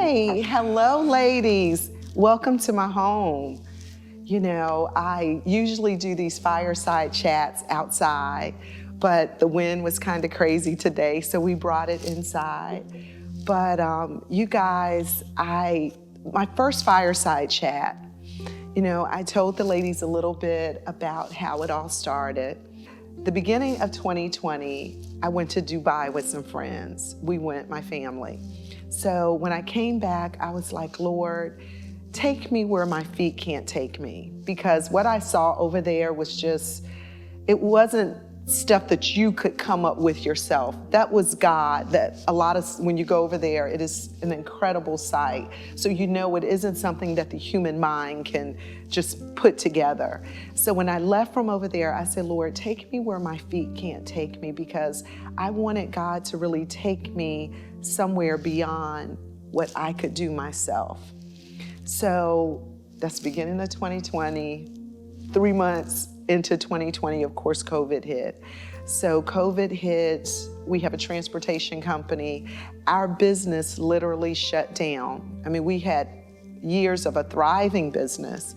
Hi, hello ladies. Welcome to my home. You know, I usually do these fireside chats outside, but the wind was kind of crazy today, so we brought it inside. But you guys, my first fireside chat, you know, I told the ladies a little bit about how it all started. The beginning of 2020, I went to Dubai with some friends. We went, my family. So when I came back, I was like, Lord, take me where my feet can't take me. Because what I saw over there was just, it wasn't stuff that you could come up with yourself. That was God. That a lot of, when you go over there, it is an incredible sight. So you know it isn't something that the human mind can just put together. So when I left from over there, I said, Lord, take me where my feet can't take me, because I wanted God to really take me somewhere beyond what I could do myself. So that's the beginning of 2020, 3 months into 2020, of course, COVID hit. So COVID hit, we have a transportation company. Our business literally shut down. I mean, we had years of a thriving business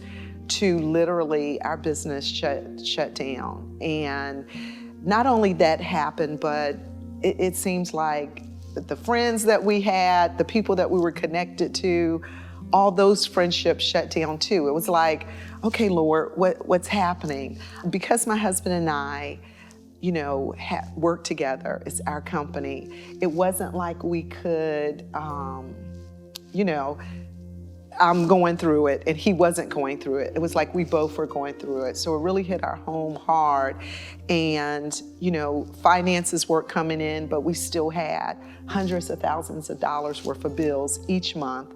to literally our business shut down. And not only that happened, but it seems like the friends that we had, the people that we were connected to, all those friendships shut down too. It was like, okay, Lord, what's happening? Because my husband and I, you know, worked together, it's our company, it wasn't like we could, you know, I'm going through it and he wasn't going through it. It was like we both were going through it. So it really hit our home hard. And, you know, finances weren't coming in, but we still had hundreds of thousands of dollars worth of bills each month.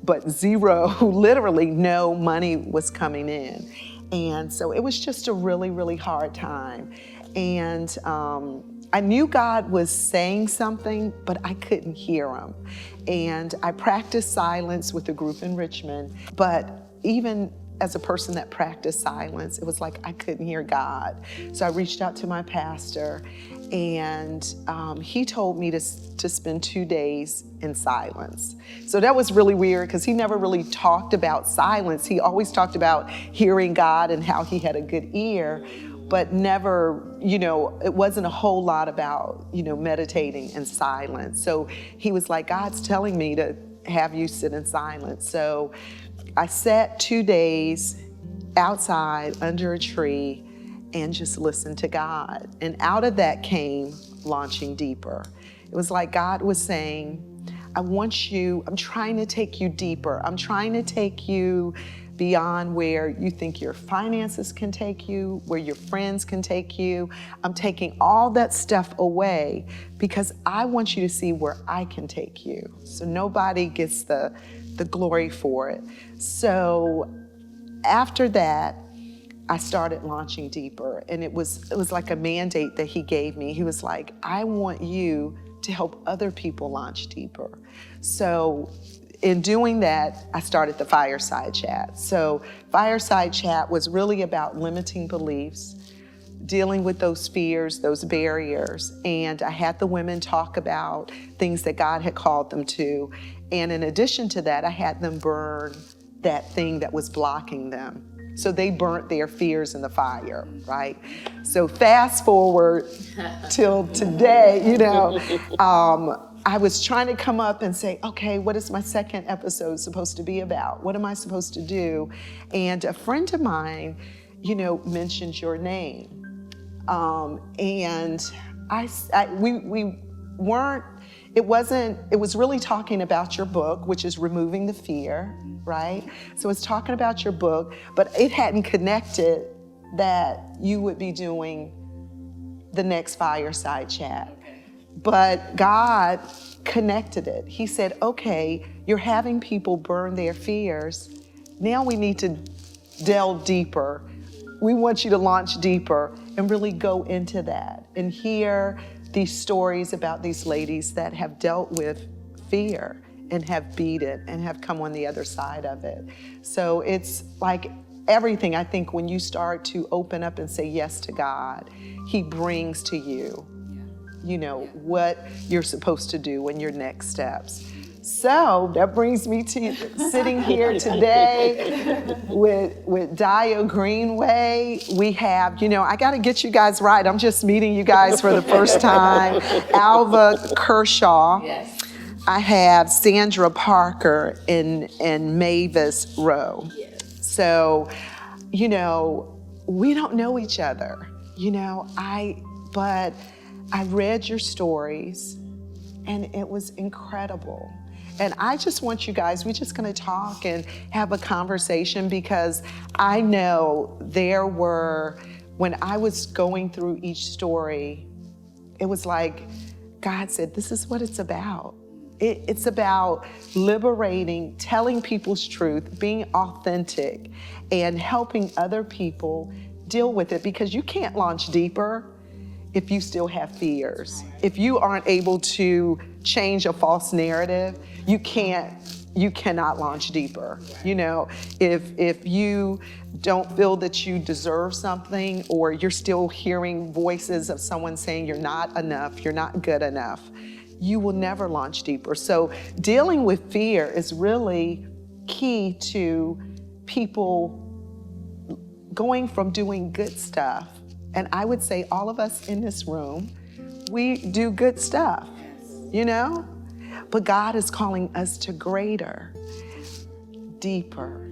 But zero, literally no money was coming in. And so it was just a really, really hard time. And I knew God was saying something, but I couldn't hear him. And I practiced silence with a group in Richmond, but even as a person that practiced silence, it was like I couldn't hear God. So I reached out to my pastor, and he told me to spend 2 days in silence. So that was really weird, because he never really talked about silence. He always talked about hearing God and how he had a good ear, but never, you know, it wasn't a whole lot about, you know, meditating in silence. So he was like, God's telling me to have you sit in silence. So I sat 2 days outside under a tree and just listened to God. And out of that came launching deeper. It was like God was saying, I'm trying to take you deeper. I'm trying to take you beyond where you think your finances can take you, where your friends can take you. I'm taking all that stuff away because I want you to see where I can take you. So nobody gets the glory for it. So after that, I started launching deeper, and it was like a mandate that he gave me. He was like, I want you to help other people launch deeper. So in doing that, I started the Fireside Chat. So Fireside Chat was really about limiting beliefs, dealing with those fears, those barriers. And I had the women talk about things that God had called them to. And in addition to that, I had them burn that thing that was blocking them. So they burnt their fears in the fire, right? So fast forward till today, you know, I was trying to come up and say, okay, what is my second episode supposed to be about? What am I supposed to do? And a friend of mine, you know, mentioned your name. And we weren't, it was really talking about your book, which is Removing the Fear, right? So it's talking about your book, but it hadn't connected that you would be doing the next Fireside Chat. But God connected it. He said, okay, you're having people burn their fears. Now we need to delve deeper. We want you to launch deeper and really go into that and hear these stories about these ladies that have dealt with fear and have beat it and have come on the other side of it. So it's like everything, I think, when you start to open up and say yes to God, he brings to you, you know, what you're supposed to do and your next steps. So that brings me to sitting here today with Dayo Greenway. We have, I got to get you guys right. I'm just meeting you guys for the first time. Alva Kershaw. Yes. I have Sandra Parker and Mavis Rowe. Yes. So, we don't know each other. But I read your stories and it was incredible. And I just want you guys, we're just gonna talk and have a conversation, because I know when I was going through each story, it was like God said, this is what it's about. It's about liberating, telling people's truth, being authentic, and helping other people deal with it, because you can't launch deeper if you still have fears. If you aren't able to change a false narrative, you cannot launch deeper. If you don't feel that you deserve something, or you're still hearing voices of someone saying you're not enough, you're not good enough, you will never launch deeper. So dealing with fear is really key to people going from doing good stuff. And I would say all of us in this room, we do good stuff, But God is calling us to greater, deeper.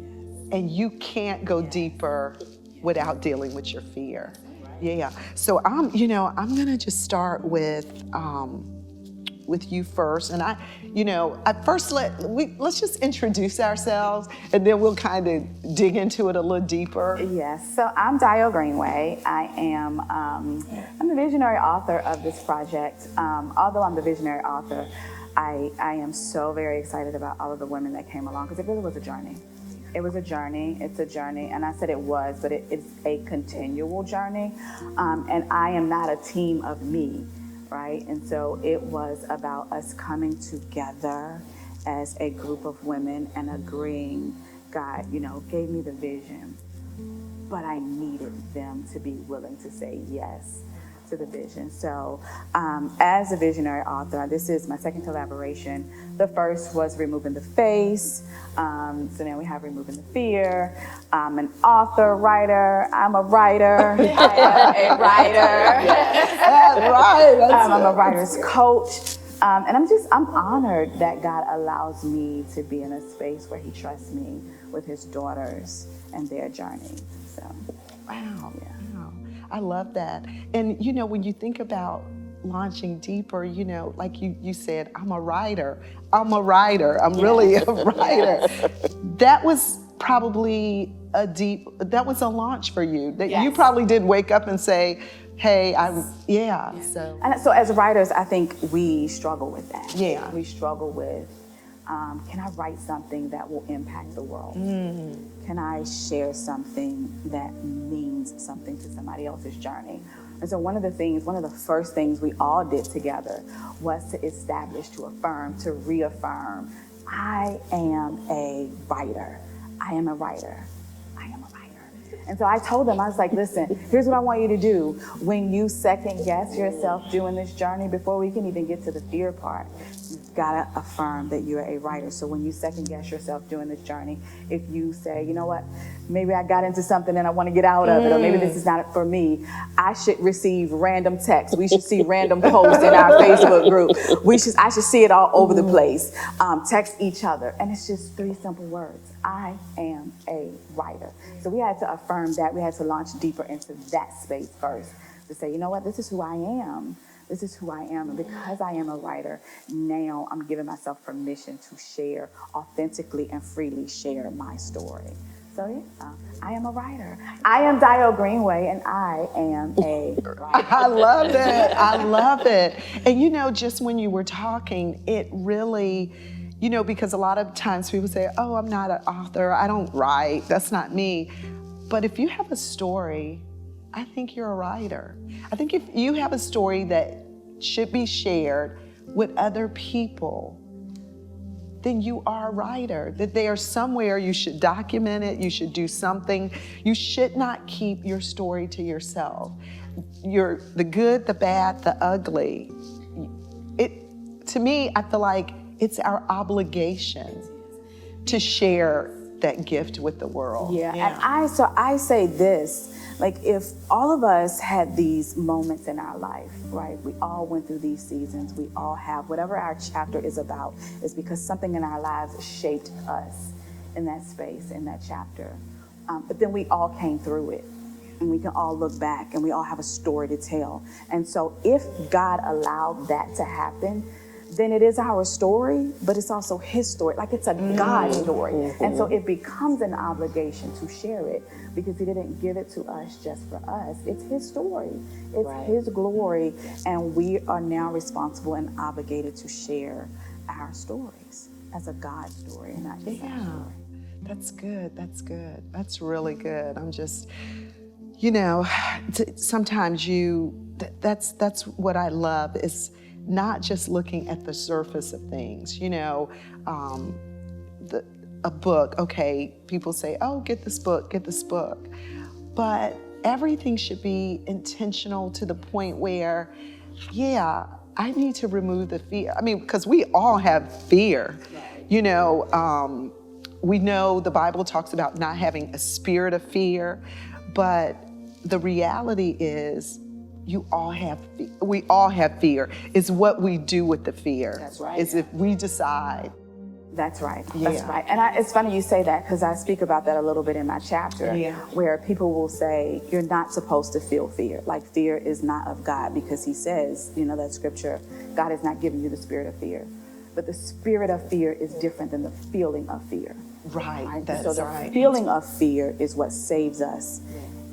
And you can't go deeper without dealing with your fear. Yeah. So I'm gonna just start with you first. And let's just introduce ourselves, and then we'll kind of dig into it a little deeper. Yes, so I'm Dayo Greenway. I'm the visionary author of this project. Although I'm the visionary author, I am so very excited about all of the women that came along, because it really was a journey. It was a journey, it's a journey, and I said it was, but it's a continual journey. And I am not a team of me. Right? And so it was about us coming together as a group of women and agreeing, God, gave me the vision, but I needed them to be willing to say yes to the vision. So as a visionary author, this is my second collaboration. The first was Removing the Face. So now we have Removing the Fear. I'm an author, writer. I'm a writer. I am a writer. That's right. I'm a writer's coach. And I'm honored that God allows me to be in a space where he trusts me with his daughters and their journey. So, wow. Yeah. Wow. I love that. And when you think about launching deeper, like you said, I'm a writer. I'm really a writer. That was probably that was a launch for you. That you probably did wake up and say, hey, So as writers, I think we struggle with that. Yeah. We struggle with, can I write something that will impact the world? Mm-hmm. Can I share something that means something to somebody else's journey? And so one of the first things we all did together was to establish, to affirm, to reaffirm, I am a writer. I am a writer. I am a writer. And so I told them, I was like, listen, here's what I want you to do. When you second guess yourself doing this journey, before we can even get to the fear part, you've got to affirm that you're a writer. So when you second guess yourself doing this journey, if you say, you know what, maybe I got into something and I want to get out of it, or maybe this is not for me, I should receive random texts. We should see random posts in our Facebook group. I should see it all over the place. Text each other. And it's just 3 simple words. I am a writer. So we had to affirm that. We had to launch deeper into that space first to say, you know what, this is who I am. This is who I am. And because I am a writer, now I'm giving myself permission to share, authentically and freely share my story. So I am a writer. I am Dayo Greenway, and I am a writer. I love it. I love it. And just when you were talking, it really, because a lot of times people say, oh, I'm not an author. I don't write. That's not me. But if you have a story, I think you're a writer. I think if you have a story that should be shared with other people, then you are a writer. That there's somewhere you should document it, you should do something. You should not keep your story to yourself. The good, the bad, the ugly. To me, I feel like it's our obligation to share that gift with the world. Yeah. And I say this, like, if all of us had these moments in our life, right? We all went through these seasons. We all have whatever our chapter is about is because something in our lives shaped us in that space, in that chapter. But then we all came through it. And we can all look back and we all have a story to tell. And so if God allowed that to happen, then it is our story, but it's also his story. Like, it's a God story. And so it becomes an obligation to share it because he didn't give it to us just for us. It's his story. It's his glory. And we are now responsible and obligated to share our stories as a God story and not just our story. That's good. That's good. That's really good. I'm just... You know, sometimes that's what I love is not just looking at the surface of things. You know, a book, okay, people say, oh, get this book. But everything should be intentional to the point where, I need to remove the fear. I mean, because we all have fear, you know. We know the Bible talks about not having a spirit of fear, but the reality is we all have fear. It's what we do with the fear. That's right. Is if we decide. That's right. That's right. And it's funny you say that because I speak about that a little bit in my chapter where people will say, you're not supposed to feel fear. Like, fear is not of God because he says, you know, that scripture, God has not given you the spirit of fear. But the spirit of fear is different than the feeling of fear. Right. That's so the right. feeling of fear is what saves us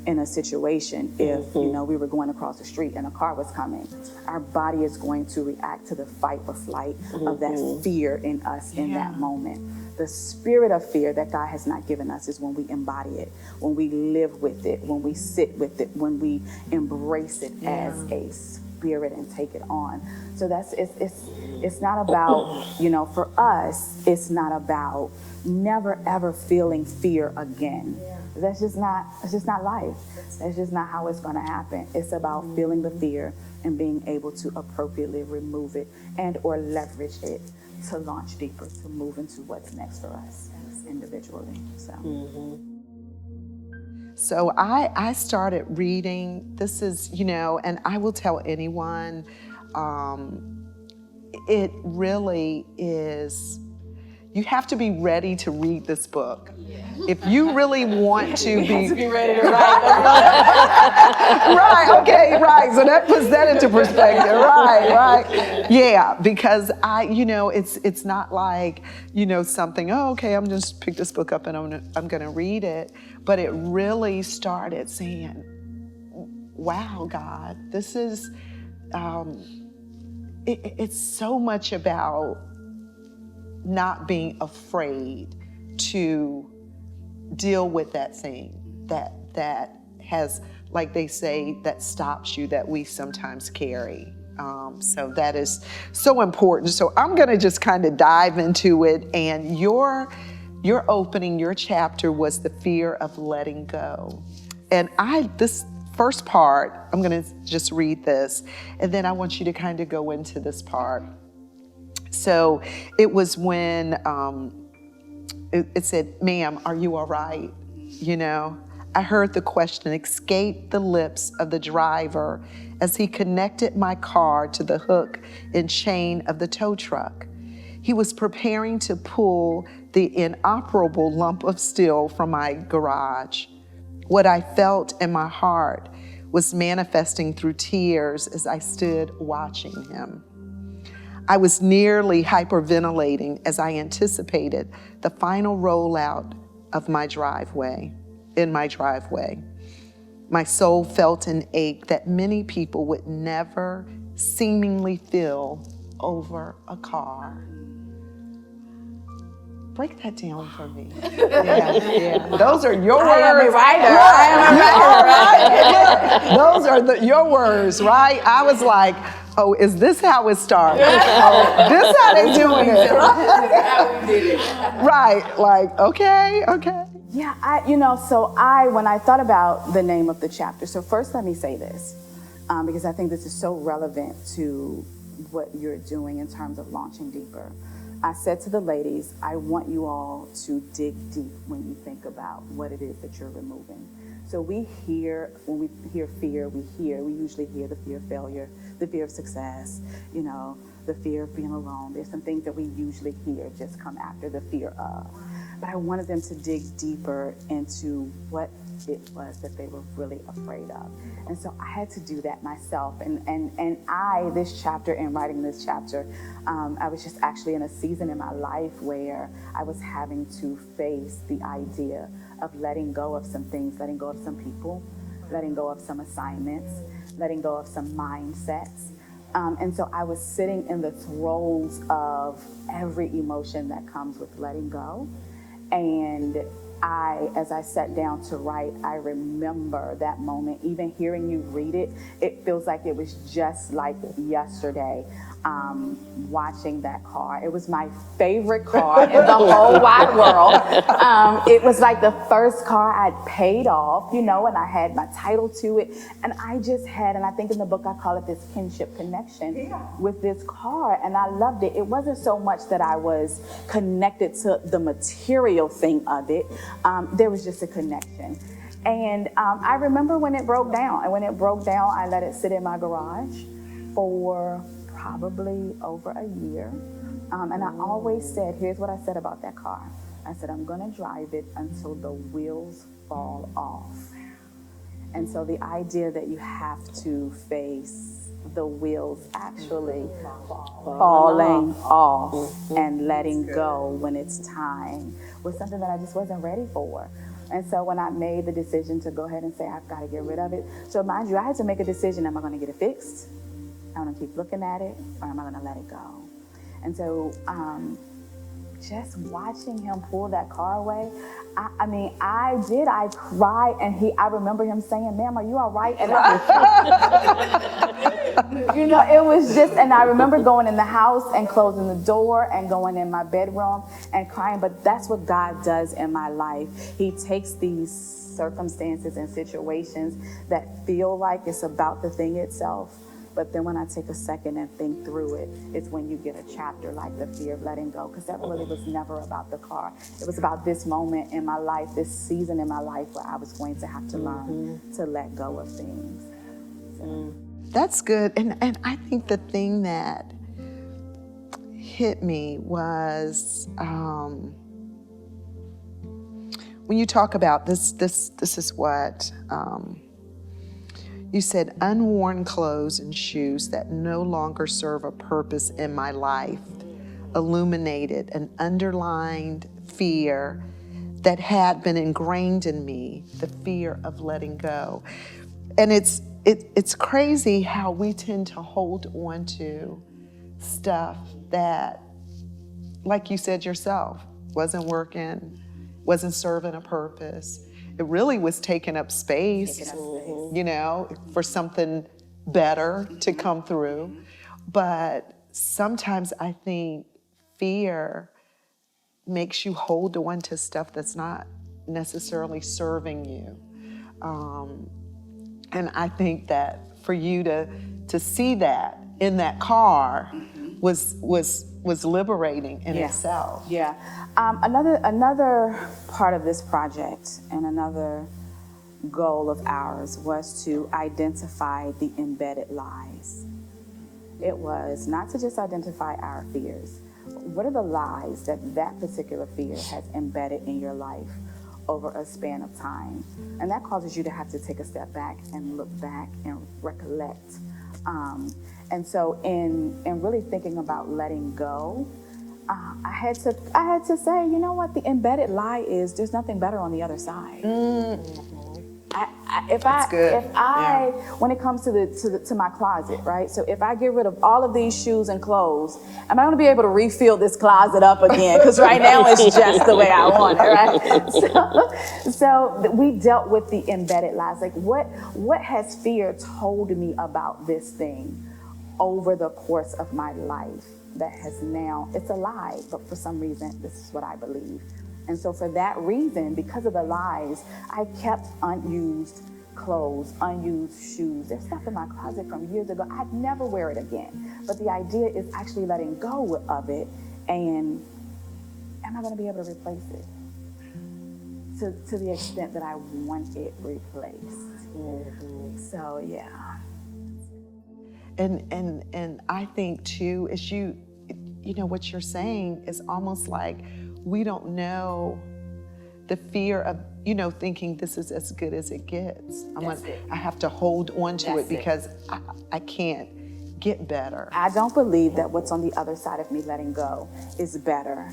in a situation. If you know, we were going across the street and a car was coming, our body is going to react to the fight or flight of that fear in us in that moment. The spirit of fear that God has not given us is when we embody it, when we live with it, when we sit with it, when we embrace it as a spirit and take it on. So it's not about, you know, for us, it's not about never ever feeling fear again. That's just not life. That's just not how it's going to happen. It's about feeling the fear and being able to appropriately remove it and or leverage it to launch deeper, to move into what's next for us individually. So I started reading. This is, you know, and I will tell anyone, it really is, you have to be ready to read this book. If you really want to be ready to write. Right, okay, right. So that puts that into perspective. Right. Yeah, because you know, it's not like, you know, something, oh, okay, I'm just pick this book up and I'm gonna read it. But it really started saying, wow, God, this is, it's so much about not being afraid to deal with that thing that has, like they say, that stops you, that we sometimes carry. So that is so important. So I'm gonna just kind of dive into it. And your opening, your chapter was the fear of letting go. And this first part, I'm gonna just read this, and then I want you to kind of go into this part. So it was when it said, ma'am, are you all right? You know, I heard the question escape the lips of the driver as he connected my car to the hook and chain of the tow truck. He was preparing to pull the inoperable lump of steel from my garage. What I felt in my heart was manifesting through tears as I stood watching him. I was nearly hyperventilating as I anticipated the final rollout of my driveway. My soul felt an ache that many people would never seemingly feel over a car. Break that down for me. Yeah. Those are your words. I am a writer. Those are your words, right? I was like, oh, is this how it started? Oh, this how they doing it. Right, like, okay. Yeah, when I thought about the name of the chapter, so first let me say this, because I think this is so relevant to what you're doing in terms of launching deeper. I said to the ladies, I want you all to dig deep when you think about what it is that you're removing. So when we hear fear, we usually hear the fear of failure, the fear of success, the fear of being alone. There's some things that we usually hear just come after the fear of. But I wanted them to dig deeper into what it was that they were really afraid of. And so I had to do that myself. And this chapter, in writing this chapter, I was just actually in a season in my life where I was having to face the idea of letting go of some things, letting go of some people, letting go of some assignments, letting go of some mindsets. And so I was sitting in the throes of every emotion that comes with letting go. And as I sat down to write, I remember that moment. Even hearing you read it, it feels like it was just like yesterday, watching that car. It was my favorite car in the whole wide world. It was like the first car I'd paid off, and I had my title to it. And I just had, and I think in the book I call it this kinship connection with this car. And I loved it. It wasn't so much that I was connected to the material thing of it. There was just a connection. And I remember when it broke down. And when it broke down, I let it sit in my garage for probably over a year. And I always said, here's what I said about that car. I said, I'm going to drive it until the wheels fall off. And so the idea that you have to face the wheels actually falling off and letting go when it's time was something that I just wasn't ready for. And so when I made the decision to go ahead and say, I've got to get rid of it. So mind you, I had to make a decision. Am I going to get it fixed? Am I going to keep looking at it? Or am I going to let it go? And so just watching him pull that car away, I cried, and I remember him saying, ma'am, are you all right? And it was just, and I remember going in the house and closing the door and going in my bedroom and crying. But that's what God does in my life. He takes these circumstances and situations that feel like it's about the thing itself. But then when I take a second and think through it, it's when you get a chapter like the fear of letting go, because that really was never about the car. It was about this moment in my life, this season in my life where I was going to have to learn to let go of things. So. That's good. And I think the thing that hit me was when you talk about this is what you said, unworn clothes and shoes that no longer serve a purpose in my life illuminated an underlined fear that had been ingrained in me, the fear of letting go. And it's crazy how we tend to hold on to stuff that, like you said yourself, wasn't working, wasn't serving a purpose. It really was taking up space, for something better to come through. But sometimes I think fear makes you hold on to stuff that's not necessarily serving you. And I think that for you to see that in that car was liberating in itself. Yeah. Another part of this project and another goal of ours was to identify the embedded lies. It was not to just identify our fears. What are the lies that particular fear has embedded in your life over a span of time? And that causes you to have to take a step back and look back and recollect. And so in really thinking about letting go, I had to say, you know what, the embedded lie is there's nothing better on the other side. When it comes to my closet, right? So if I get rid of all of these shoes and clothes, am I going to be able to refill this closet up again? Because right now it's just the way I want it, right? So we dealt with the embedded lies. Like what has fear told me about this thing over the course of my life that has now, it's a lie, but for some reason, this is what I believe. And so for that reason, because of the lies, I kept unused clothes, unused shoes. There's stuff in my closet from years ago. I'd never wear it again. But the idea is actually letting go of it And am I going to be able to replace it to the extent that I want it replaced? So yeah. And I think too is you know what you're saying is almost like we don't know the fear of thinking this is as good as it gets. I have to hold on to it because I can't get better. I don't believe that what's on the other side of me letting go is better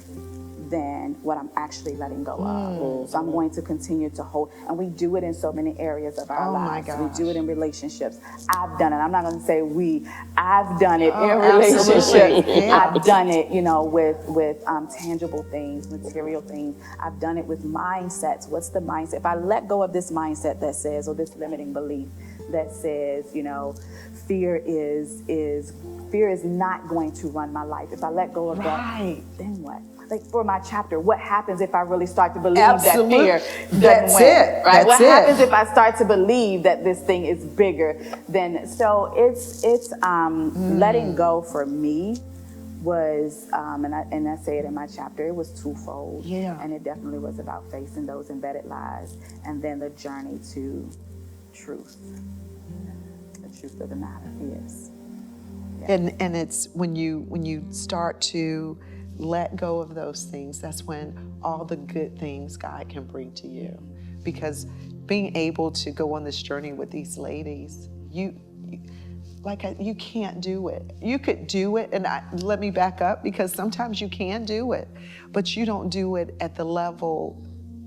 than what I'm actually letting go of. So I'm going to continue to hold, and we do it in so many areas of our lives. We do it in relationships. I've done it. I'm not going to say we. I've done it in relationships. Yeah. I've done it, with tangible things, material things. I've done it with mindsets. What's the mindset? If I let go of this mindset that says, or this limiting belief that says, fear is not going to run my life. If I let go of that, then what? Like for my chapter, what happens if I really start to believe that fear doesn't win? Right? What happens if I start to believe that this thing is bigger than? So it's letting go for me was, and I say it in my chapter, it was twofold. Yeah. And it definitely was about facing those embedded lies, and then the journey to truth. The truth of the matter is. Yeah. And it's when you start to let go of those things, that's when all the good things God can bring to you. Because being able to go on this journey with these ladies, you can't do it. You could do it, and let me back up, because sometimes you can do it, but you don't do it at the level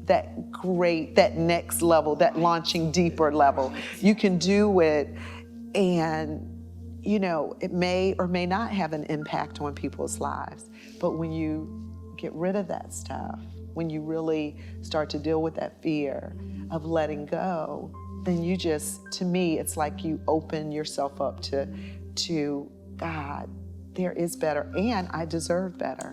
that next level, that launching deeper level. You can do it, and it may or may not have an impact on people's lives. But when you get rid of that stuff, when you really start to deal with that fear of letting go, then to me, it's like you open yourself up to God, there is better, and I deserve better.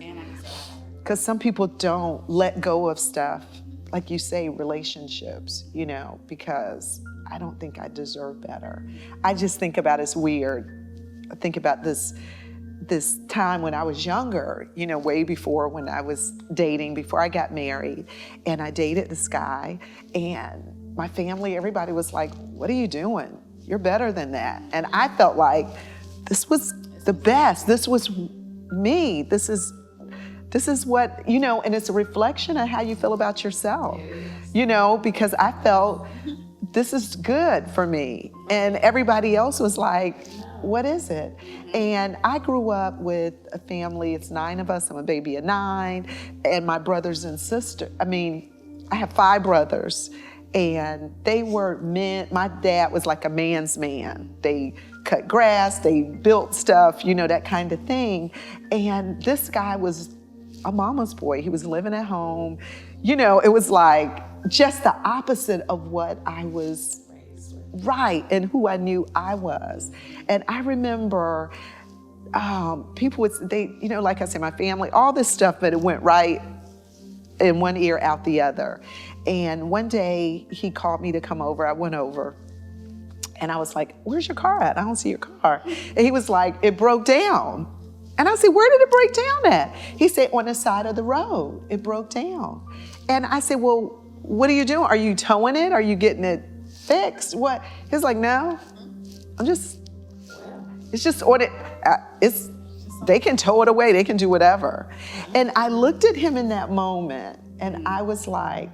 Because some people don't let go of stuff, like you say, relationships, because I don't think I deserve better. I just think about it's weird. I think about this time when I was younger, way before, when I was dating, before I got married, and I dated this guy, and my family, everybody was like, what are you doing? You're better than that. And I felt like this was the best. This was me. This is what, and it's a reflection of how you feel about yourself, because I felt this is good for me. And everybody else was like, what is it? And I grew up with a family, it's 9 of us, I'm a baby of 9, and my brothers and sisters, I have 5 brothers, and they were men. My dad was like a man's man. They cut grass, they built stuff, that kind of thing. And this guy was a mama's boy. He was living at home. It was like just the opposite of what I was and who I knew I was. And I remember people would, like I said, my family, all this stuff, but it went right in one ear, out the other. And one day he called me to come over. I went over and I was like, where's your car at? I don't see your car. And he was like, it broke down. And I said, where did it break down at? He said, on the side of the road, it broke down. And I said, well, what are you doing? Are you towing it? Are you getting it fixed? What? He's like, no, it's just on it. They can tow it away. They can do whatever. And I looked at him in that moment and I was like,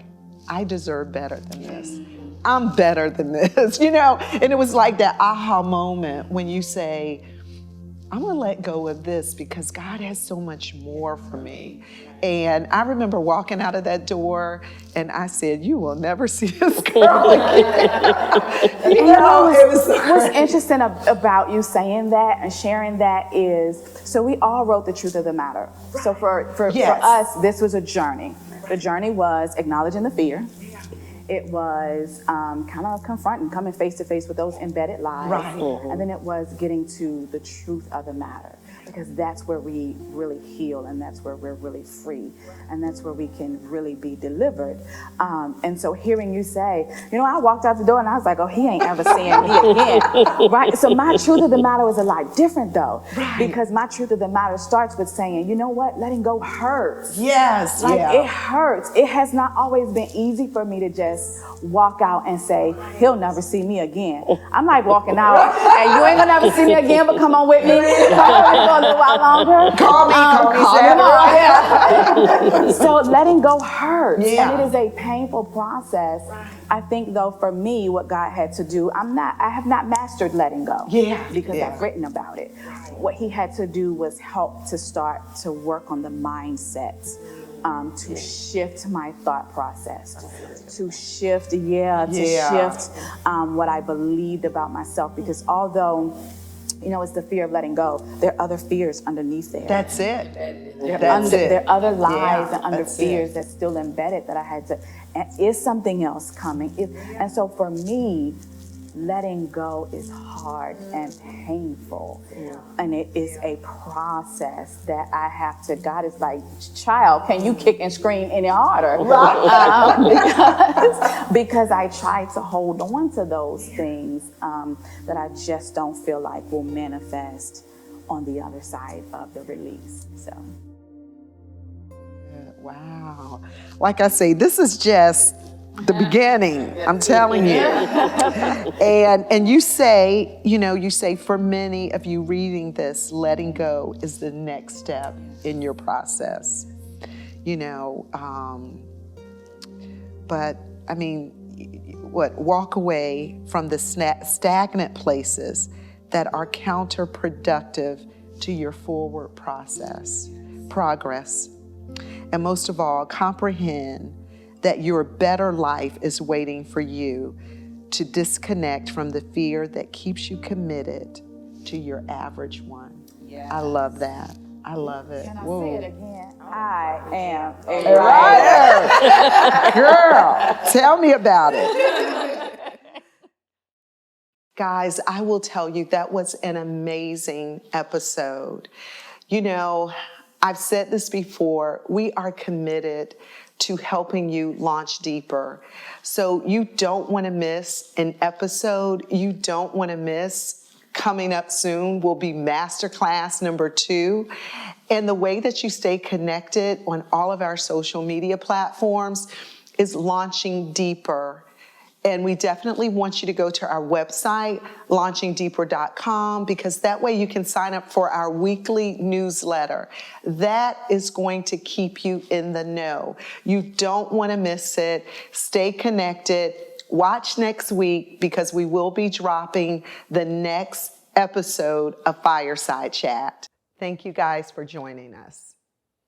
I deserve better than this. I'm better than this, And it was like that aha moment when you say, I'm gonna let go of this because God has so much more for me. And I remember walking out of that door and I said, you will never see this girl again. What's interesting about you saying that and sharing that is, so we all wrote the truth of the matter. So for us, this was a journey. The journey was acknowledging the fear. It was kind of confronting, coming face to face with those embedded lies. Right. And then it was getting to the truth of the matter. because that's where we really heal, and that's where we're really free, and that's where we can really be delivered. And so hearing you say, I walked out the door and I was like, oh, he ain't ever seeing me again, right? So my truth of the matter was a lot different though, because my truth of the matter starts with saying, you know what, letting go hurts. Yes, It hurts. It has not always been easy for me to just walk out and say, he'll never see me again. I'm like walking out, and you ain't gonna never see me again, but come on with me. Come on with me for a little while longer. Call me, Sandra. So letting go hurts, Yeah. and it is a painful process. I think though, for me, what God had to do, I have not mastered letting go. Because I've written about it. What he had to do was help to start to work on the mindset, to shift my thought process, to shift, shift what I believed about myself. Because although, it's the fear of letting go, there are other fears underneath there. That's it. There are other lies and under fears that's still embedded that I had to, is something else coming? And so for me, letting go is hard and painful. And it is a process that I have to, God is like, child, can you kick and scream any harder? Because I try to hold on to those things that I just don't feel like will manifest on the other side of the release. So. Wow. Like I say, this is just the beginning, I'm telling you. And you say for many of you reading this, letting go is the next step in your process. But I mean, walk away from the stagnant places that are counterproductive to your forward progress. And most of all, comprehend that your better life is waiting for you to disconnect from the fear that keeps you committed to your average one. Yeah. I love that. I love it. Can I say it again? I am a writer. Girl, tell me about it. Guys, I will tell you, that was an amazing episode. I've said this before, we are committed to helping you launch deeper. So you don't want to miss an episode. You don't want to miss, coming up soon will be Masterclass number 2. And the way that you stay connected on all of our social media platforms is launching deeper. And we definitely want you to go to our website, launchingdeeper.com, because that way you can sign up for our weekly newsletter. That is going to keep you in the know. You don't want to miss it. Stay connected. Watch next week, because we will be dropping the next episode of Fireside Chat. Thank you guys for joining us.